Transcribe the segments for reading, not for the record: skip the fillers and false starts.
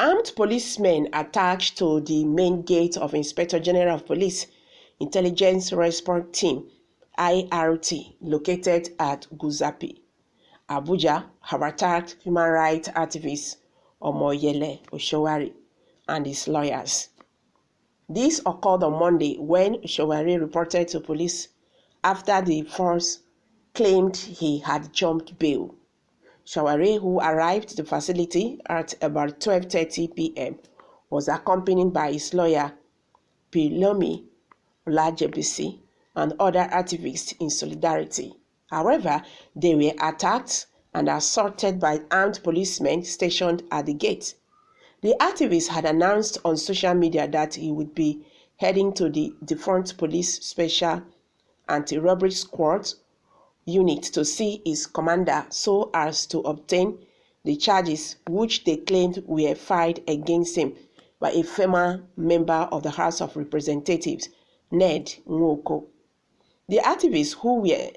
Armed policemen attached to the main gate of Inspector General of Police Intelligence Response Team (IRT) located at Guzapi, Abuja have attacked human rights activist Omoyele Sowore and his lawyers. This occurred on Monday when Sowore reported to police after the force claimed he had jumped bail. Sowore, who arrived at the facility at about 12:30 p.m., was accompanied by his lawyer, Policemen and other activists in solidarity. However, they were attacked and assaulted by armed policemen stationed at the gate. The activist had announced on social media that he would be heading to the defunct police special anti-robbery squad unit to see his commander so as to obtain the charges which they claimed were filed against him by a former member of the House of Representatives, Ned Nwoko. The activists, who were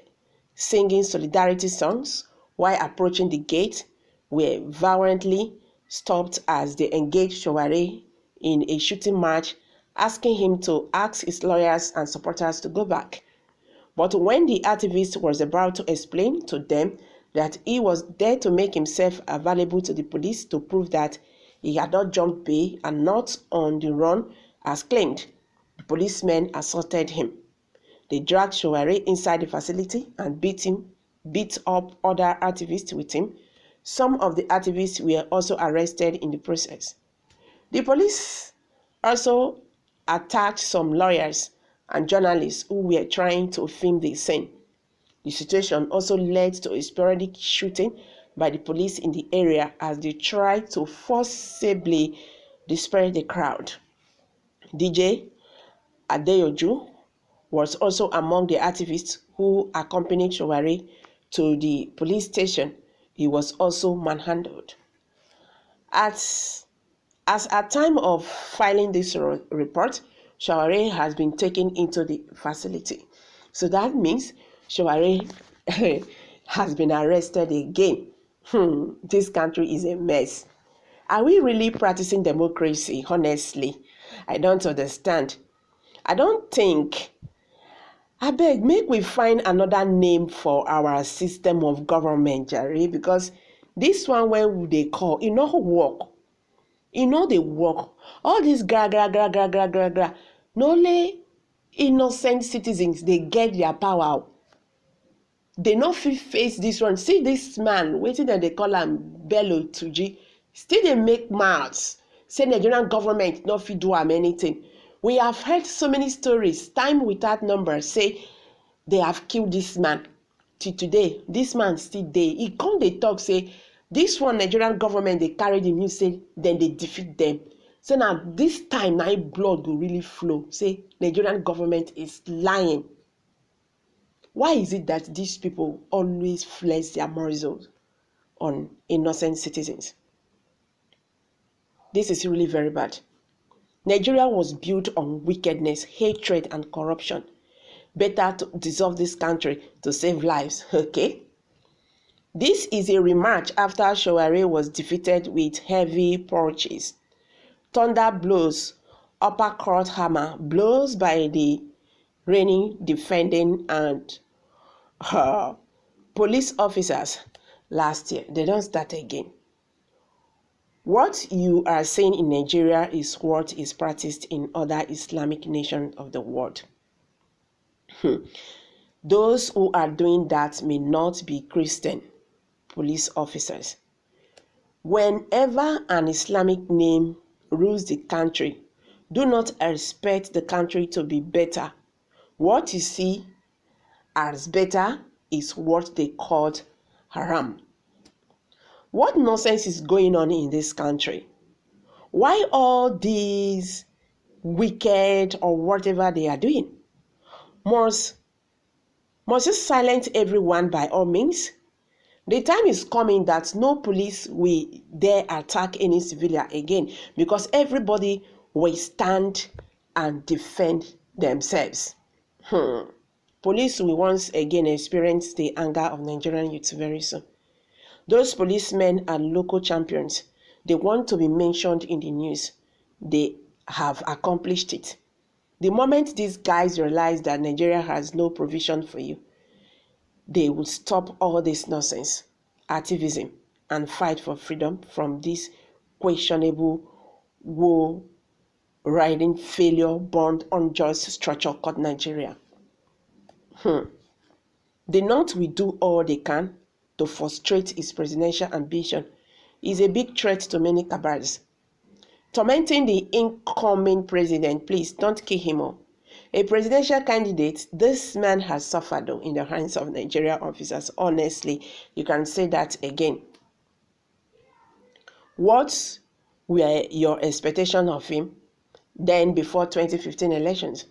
singing solidarity songs while approaching the gate, were violently stopped as they engaged Sowore in a shooting match, asking him to ask his lawyers and supporters to go back. But when the activist was about to explain to them that he was there to make himself available to the police to prove that he had not jumped bail and not on the run as claimed, the policemen assaulted him. They dragged Sowore inside the facility and beat up other activists with him. Some of the activists were also arrested in the process. The police also attacked some lawyers and journalists who were trying to film the scene. The situation also led to a sporadic shooting by the police in the area as they tried to forcibly disperse the crowd. DJ Adeyoju was also among the activists who accompanied Sowore to the police station. He was also manhandled. As at time of filing this report, Sowore has been taken into the facility. So that means Sowore has been arrested again. This country is a mess. Are we really practicing democracy? Honestly, I don't understand. I don't think. Abeg, make we find another name for our system of government, Jerry, because this one when they call, it no work. It no dey work. All this gra. No only innocent citizens they get their power. They no fit face this one. See this man, wetin dem dey call am Bello Tuji, still dey make mouths say Nigerian government no fit do am anything. We have heard so many stories, time without number, say they have killed this man. Till today, this man still dey. He come dey talk say this one Nigerian government dey carry the news say then they defeat them. So now this time now blood will really flow. Say Nigerian government is lying. Why is it that these people always flex their morals on innocent citizens? This is really very bad. Nigeria was built on wickedness, hatred, and corruption. Better to dissolve this country to save lives, okay? This is a rematch after Sowore was defeated with heavy punches. Thunder blows, uppercut hammer blows by the reigning, defending, and police officers last year. They don't start again. What you are saying in Nigeria is what is practiced in other Islamic nations of the world. Those who are doing that may not be Christian police officers. Whenever an Islamic name rules the country, do not expect the country to be better. What you see as better is what they called haram. What nonsense is going on in this country? Why all these wicked or whatever they are doing? Must you silence everyone by all means? The time is coming that no police will dare attack any civilian again because everybody will stand and defend themselves. Police will once again experience the anger of Nigerian youth very soon. Those policemen are local champions. They want to be mentioned in the news. They have accomplished it. The moment these guys realize that Nigeria has no provision for you, they will stop all this nonsense, activism, and fight for freedom from this questionable, woe-riding, failure-born, unjust structure called Nigeria. The North will do all they can to frustrate its presidential ambition. Is a big threat to many cabals. Tormenting the incoming president, please don't kill him all. A presidential candidate, this man has suffered though in the hands of Nigerian officers. Honestly, you can say that again. What were your expectations of him then before 2015 elections?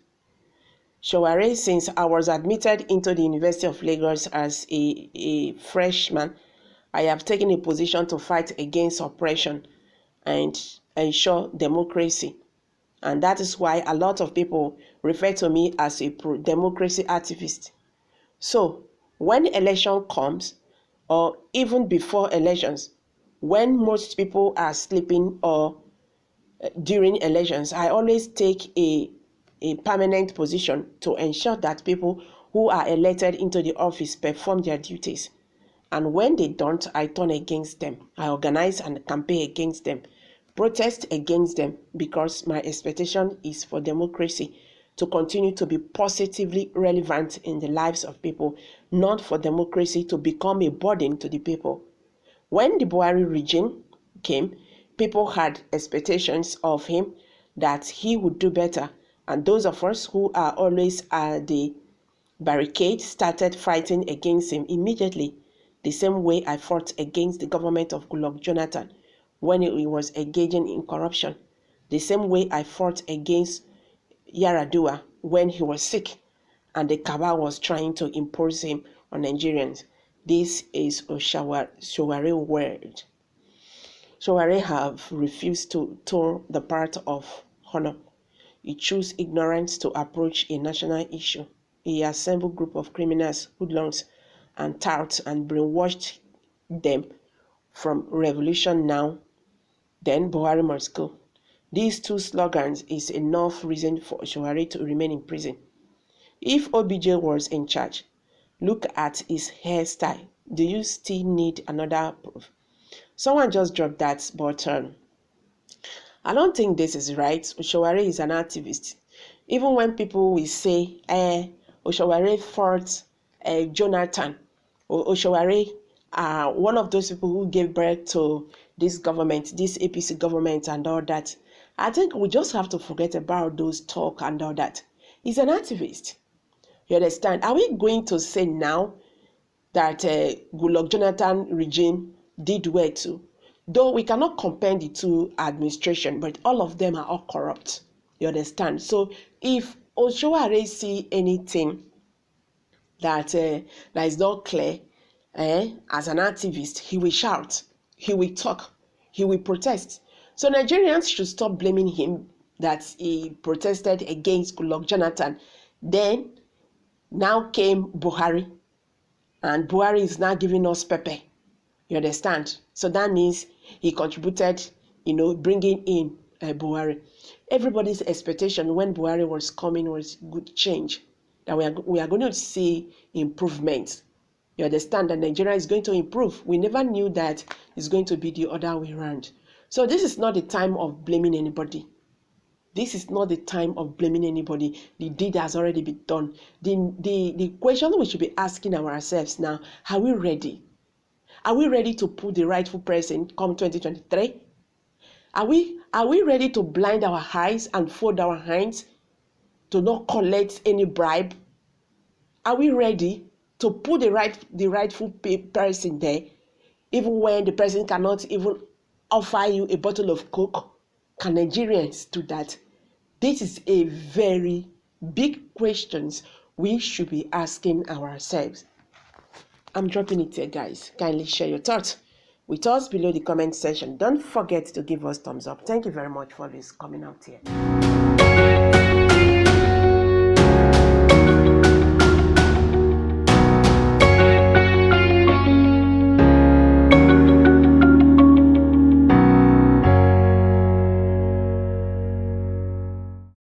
Sowore, since I was admitted into the University of Lagos as a freshman, I have taken a position to fight against oppression and ensure democracy. And that is why a lot of people refer to me as a pro-democracy activist. So, when election comes, or even before elections, when most people are sleeping or during elections, I always take a permanent position to ensure that people who are elected into the office perform their duties. And when they don't, I turn against them. I organize and campaign against them, protest against them, because my expectation is for democracy to continue to be positively relevant in the lives of people, not for democracy to become a burden to the people. When the Buhari regime came, people had expectations of him that he would do better, and those of us who are always at the barricade started fighting against him immediately, the same way I fought against the government of Goodluck Jonathan when he was engaging in corruption, the same way I fought against Yaradua when he was sick and the cabal was trying to impose him on Nigerians. This is a Sowore word. Sowore have refused to tour the path of honor. He chose ignorance to approach a national issue. He assembled a group of criminals, hoodlums, and touts and brainwashed them from revolution now, then Buhari must go. These two slogans is enough reason for Sowore to remain in prison. If OBJ was in charge, look at his hairstyle. Do you still need another proof? Someone just dropped that, but I don't think this is right. Sowore is an activist. Even when people will say, Sowore fought Jonathan, or Sowore one of those people who gave birth to this government, this APC government and all that, I think we just have to forget about those talk and all that. He's an activist. You understand? Are we going to say now that Goodluck Jonathan regime did well too? Though we cannot compare the two administration, but all of them are all corrupt. You understand? So if Sowore see anything that is not clear, as an activist, he will shout, he will talk, he will protest. So Nigerians should stop blaming him that he protested against Goodluck Jonathan. Then now came Buhari, and Buhari is now giving us Pepe. You understand? So that means he contributed, bringing in Buhari. Everybody's expectation when Buhari was coming was good change, that we are going to see improvements. You understand that Nigeria is going to improve. We never knew that it's going to be the other way around. So this is not the time of blaming anybody. This is not the time of blaming anybody. The deed has already been done. The question we should be asking ourselves now, are we ready? Are we ready to put the rightful president come 2023? Are we ready to blind our eyes and fold our hands to not collect any bribe? Are we ready to put the rightful person there, even when the person cannot even offer you a bottle of Coke? Can Nigerians do that? This is a very big question we should be asking ourselves. I'm dropping it here, guys. Kindly share your thoughts with us below the comment section. Don't forget to give us thumbs up. Thank you very much for this coming out here.